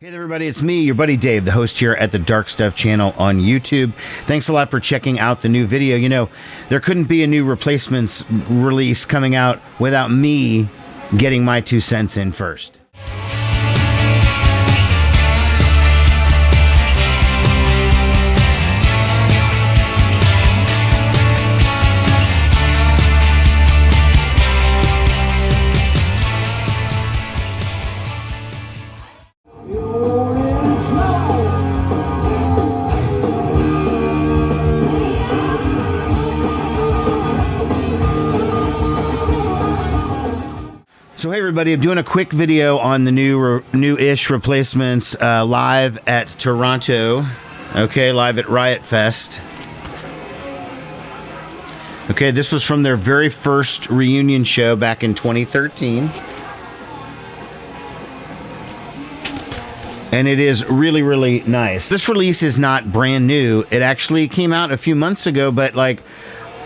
Hey there, everybody, it's me, your buddy Dave, the host here at the Dark Stuff channel on YouTube. Thanks a lot for checking out the new video. You know, there couldn't be a new Replacements release coming out without me getting my 2 cents in first. So hey everybody, I'm doing a quick video on the new-ish Replacements live at Toronto. Okay, live at Riot Fest. Okay, this was from their very first reunion show back in 2013. And it is really, really nice. This release is not brand new. It actually came out a few months ago, but like,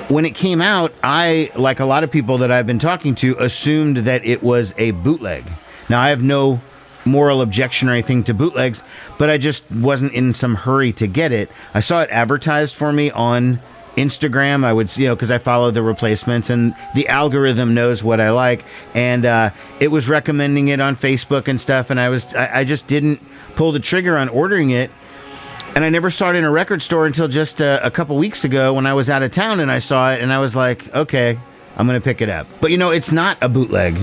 when it came out, I, like a lot of people that I've been talking to, assumed that it was a bootleg. Now, I have no moral objection or anything to bootlegs, but I just wasn't in some hurry to get it. I saw it advertised for me on Instagram. I would, you know, because I follow the Replacements, and the algorithm knows what I like, and it was recommending it on Facebook and stuff, and I just didn't pull the trigger on ordering it. And I never saw it in a record store until just a couple weeks ago when I was out of town, and I saw it and I was like, okay, I'm going to pick it up. But you know, it's not a bootleg.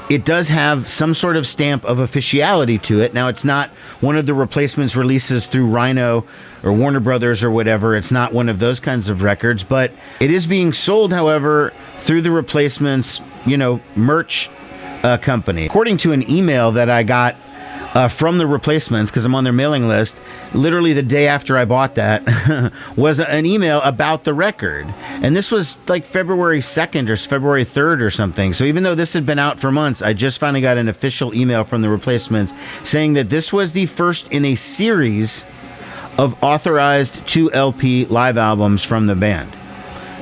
It does have some sort of stamp of officiality to it. Now, it's not one of the Replacements releases through Rhino or Warner Brothers or whatever. It's not one of those kinds of records, but it is being sold, however, through the Replacements, you know, merch company. According to an email that I got from the Replacements, because I'm on their mailing list, literally the day after I bought that, was an email about the record. And this was like February 2nd or February 3rd or something. So even though this had been out for months, I just finally got an official email from the Replacements saying that this was the first in a series of authorized 2 LP live albums from the band.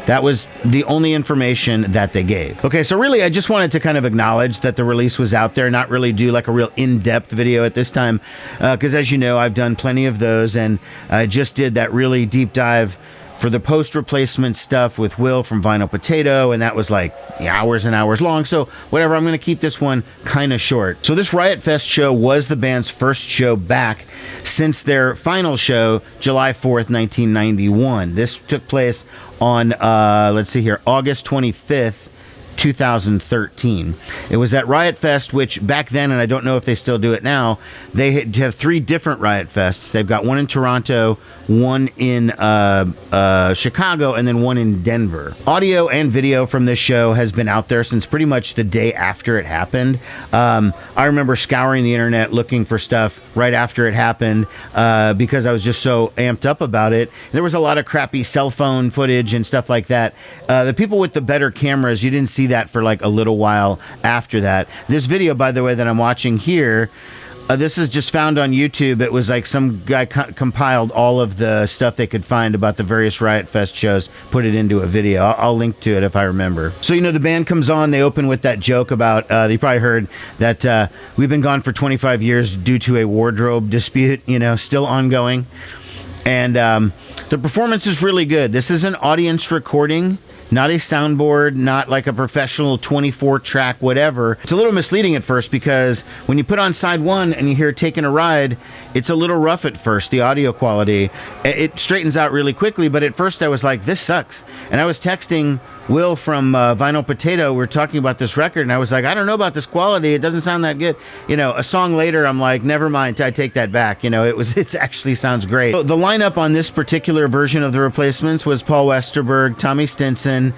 That was the only information that they gave. Okay, so really I just wanted to kind of acknowledge that the release was out there, not really do like a real in-depth video at this time, because as you know, I've done plenty of those, and I just did that really deep dive for the post-replacement stuff with Will from Vinyl Potato, and that was like hours and hours long. So whatever, I'm going to keep this one kind of short. So this Riot Fest show was the band's first show back since their final show, July 4th, 1991. This took place on, let's see here, August 25th, 2013. It was at Riot Fest, which back then, and I don't know if they still do it now, they have 3 different Riot Fests. They've got one in Toronto, one in Chicago, and then one in Denver. Audio and video from this show has been out there since pretty much the day after it happened. I remember scouring the internet looking for stuff right after it happened because I was just so amped up about it. There was a lot of crappy cell phone footage and stuff like that. The people with the better cameras, you didn't see that for like a little while after that. This video, by the way, that I'm watching here, this is just found on YouTube. It was like some guy compiled all of the stuff they could find about the various Riot Fest shows, put it into a video. I'll link to it if I remember. So, you know, the band comes on, they open with that joke about, you probably heard that we've been gone for 25 years due to a wardrobe dispute, you know, still ongoing. And the performance is really good. This is an audience recording, not a soundboard, not like a professional 24-track whatever. It's a little misleading at first because when you put on side 1 and you hear Taking a Ride, it's a little rough at first, the audio quality. It straightens out really quickly, but at first I was like, this sucks. And I was texting Will from Vinyl Potato. We're talking about this record, and I was like, I don't know about this quality. It doesn't sound that good. You know, a song later, I'm like, never mind. I take that back. You know, it actually sounds great. So the lineup on this particular version of the Replacements was Paul Westerberg, Tommy Stinson,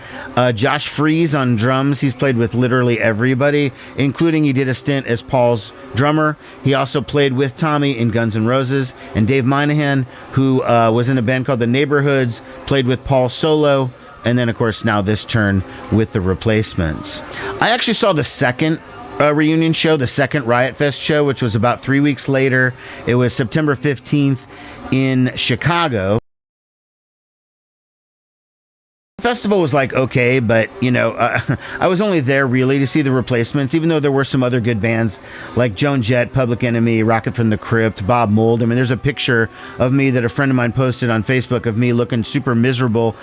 Josh Freese on drums. He's played with literally everybody, including he did a stint as Paul's drummer. He also played with Tommy in Guns N' Roses, and Dave Minahan, who was in a band called The Neighborhoods, played with Paul solo. And then, of course, now this turn with the Replacements. I actually saw the second reunion show, the second Riot Fest show, which was about 3 weeks later. It was September 15th in Chicago. Festival was like okay, but I was only there really to see the replacements, even though there were some other good bands like Joan Jett, Public Enemy, Rocket from the Crypt, Bob Mould. I mean, there's a picture of me that a friend of mine posted on Facebook of me looking super miserable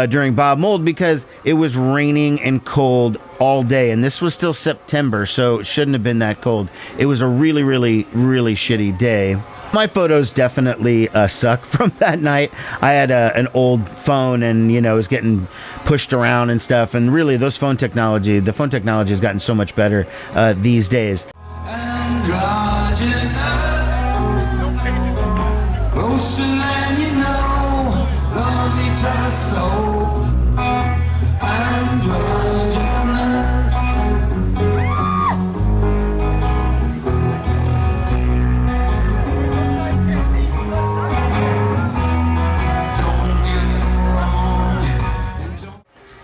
during Bob Mould because it was raining and cold all day, and this was still September, so it shouldn't have been that cold. It was a really, really, really shitty day. My photos definitely suck from that night. I had an old phone and, it was getting pushed around and stuff. And really, the phone technology has gotten so much better these days. Closer than you know, love each other so.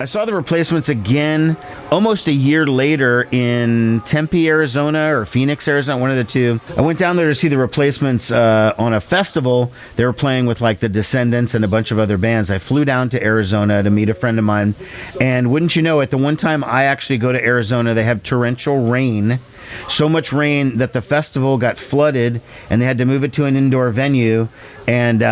I saw the Replacements again almost a year later in Tempe, Arizona, or Phoenix, Arizona, one of the two. I went down there to see the Replacements on a festival. They were playing with like the Descendants and a bunch of other bands. I flew down to Arizona to meet a friend of mine. And wouldn't you know, at the one time I actually go to Arizona, they have torrential rain. So much rain that the festival got flooded and they had to move it to an indoor venue. And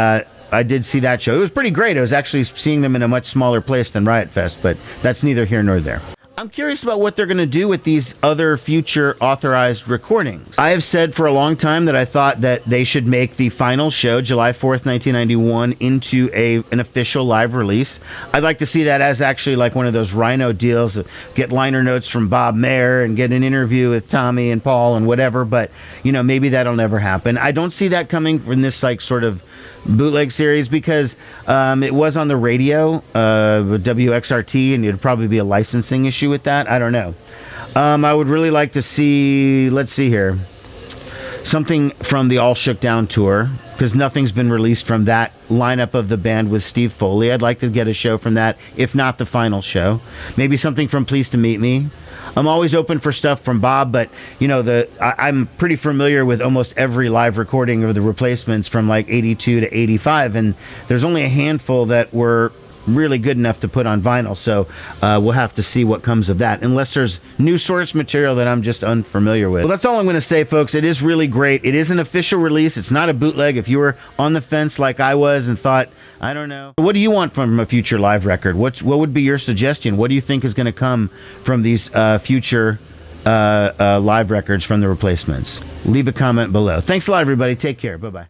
I did see that show. It was pretty great. I was actually seeing them in a much smaller place than Riot Fest, but that's neither here nor there. I'm curious about what they're going to do with these other future authorized recordings. I have said for a long time that I thought that they should make the final show, July 4th, 1991, into an official live release. I'd like to see that as actually like one of those Rhino deals, get liner notes from Bob Mayer and get an interview with Tommy and Paul and whatever, but, maybe that'll never happen. I don't see that coming from this like sort of bootleg series because it was on the radio, WXRT, and it'd probably be a licensing issue with that. I don't know. I would really like to see, let's see here, something from the All Shook Down tour, because nothing's been released from that lineup of the band with Steve Foley. I'd like to get a show from that, if not the final show. Maybe something from Pleased to Meet Me. I'm always open for stuff from Bob, but I'm pretty familiar with almost every live recording of the Replacements from like 82 to 85, and there's only a handful that were really good enough to put on vinyl, so we'll have to see what comes of that, unless there's new source material that I'm just unfamiliar with. Well, that's all I'm going to say, folks. It is really great. It is an official release. It's not a bootleg. If you were on the fence like I was and thought, I don't know, what do you want from a future live record? What would be your suggestion? What do you think is going to come from these future live records from the Replacements? Leave a comment below. Thanks a lot, everybody. Take care. Bye-bye.